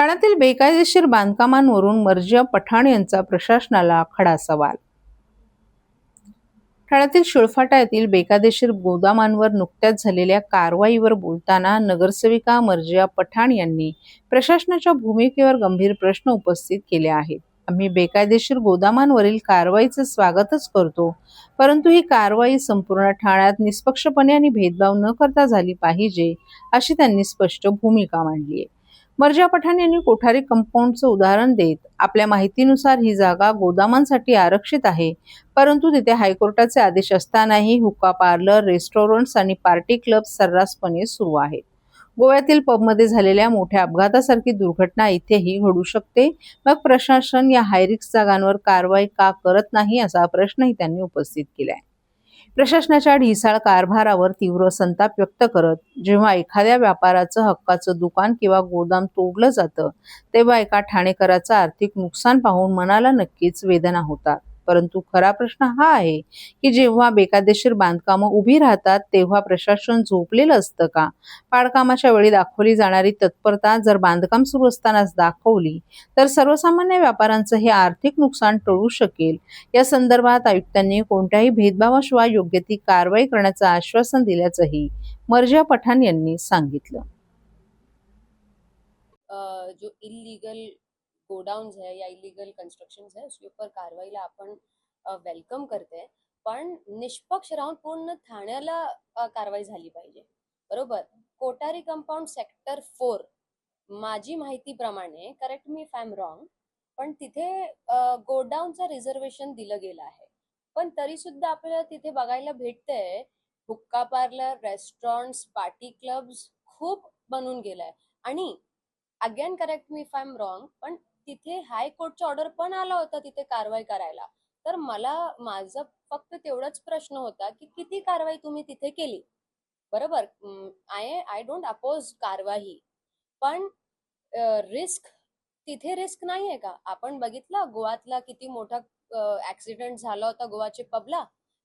ठाण्यातील बेकायदेशीर बांधकामांवरून मर्जिया पठाण यांचा प्रशासनाला खडा सवाल. ठाण्यातील शिळफाटा येथील बेकायदेशीर गोदामांवर नुकत्याच झालेल्या कारवाईवर बोलताना नगरसेविका मर्जिया पठाण यांनी प्रशासनाच्या भूमिकेवर गंभीर प्रश्न उपस्थित केले आहेत. आम्ही बेकायदेशीर गोदामांवरील कारवाईचे स्वागतच करतो, परंतु ही कारवाई संपूर्ण ठाण्यात निष्पक्षपणे आणि भेदभाव न करता झाली पाहिजे, अशी त्यांनी स्पष्ट भूमिका मांडली आहे. मर्जिया पठाण यांनी कोठारी कंपाऊंडचं उदाहरण देत आपल्या माहितीनुसार ही जागा गोदामांसाठी आरक्षित आहे, परंतु तिथे हायकोर्टाचे आदेश असतानाही हुक्का पार्लर, रेस्टॉरंट्स आणि पार्टी क्लब सर्रासपणे सुरू आहेत. गोव्यातील पबमध्ये झालेल्या मोठ्या अपघातासारखी दुर्घटना इथेही घडू शकते. मग प्रशासन या हायरिस्क जागांवर कारवाई का करत नाही, असा प्रश्नही त्यांनी उपस्थित केलाय. प्रशासनाच्या ढिसाळ कारभारावर तीव्र संताप व्यक्त करत जेव्हा एखाद्या व्यापाराचं हक्काचं दुकान किंवा गोदाम तोडलं जातं, तेव्हा एका ठाणेकराचं आर्थिक नुकसान पाहून मनाला नक्कीच वेदना होतात. परंतु खरा प्रश्न हा आहे की जेव्हा बेकायदेशीर बांधकामं उभी राहतात तेव्हा प्रशासन झोपलेलं असतं का? पाडकामाच्या वेळी दाखवली जाणारी तत्परता जर बांधकाम सुरू असतानाच दाखवली तर सर्वसामान्य व्यापाऱ्यांचं हे आर्थिक नुकसान टळू शकेल. या संदर्भात आयुक्तांनी कोणत्याही भेदभावाशिवाय योग्य ती कारवाई करण्याचं आश्वासन दिल्याचंही मर्जिया पठाण यांनी सांगितलं. जो इलीगल गोडाउन्स है या इलीगल कंस्ट्रक्शंस है उसके ऊपर कारवाईला आपण वेलकम करते, पण निष्पक्ष राहून पूर्ण ठाण्याला कारवाई झाली पाहिजे. बरोबर. कोठारी कंपाऊंड सेक्टर 4 माझी माहितीप्रमाणे, correct me if I am wrong, पण तिथे गोडाऊनचं रिझर्वेशन दिलं गेलं आहे. पण तरी सुद्धा आपल्याला तिथे बघायला भेटतंय हुक्का पार्लर, रेस्टॉरंट्स, पार्टी क्लब्स खूप बनून गेलाय. आणि again correct me if I am wrong, पण तिथे हायकोर्टचा ऑर्डर पण आला होता तिथे कारवाई करायला. तर माझं फक्त तेवढाच प्रश्न होता की किती कारवाई तुम्ही तिथे केली. बरोबर. आय डोंट अपोज कारवाई, पण रिस्क तिथे रिस्क नाहीये का? आपण बघितलं गोवातला किती मोठा ऍक्सिडेंट झाला होता गोवाच्या पबला.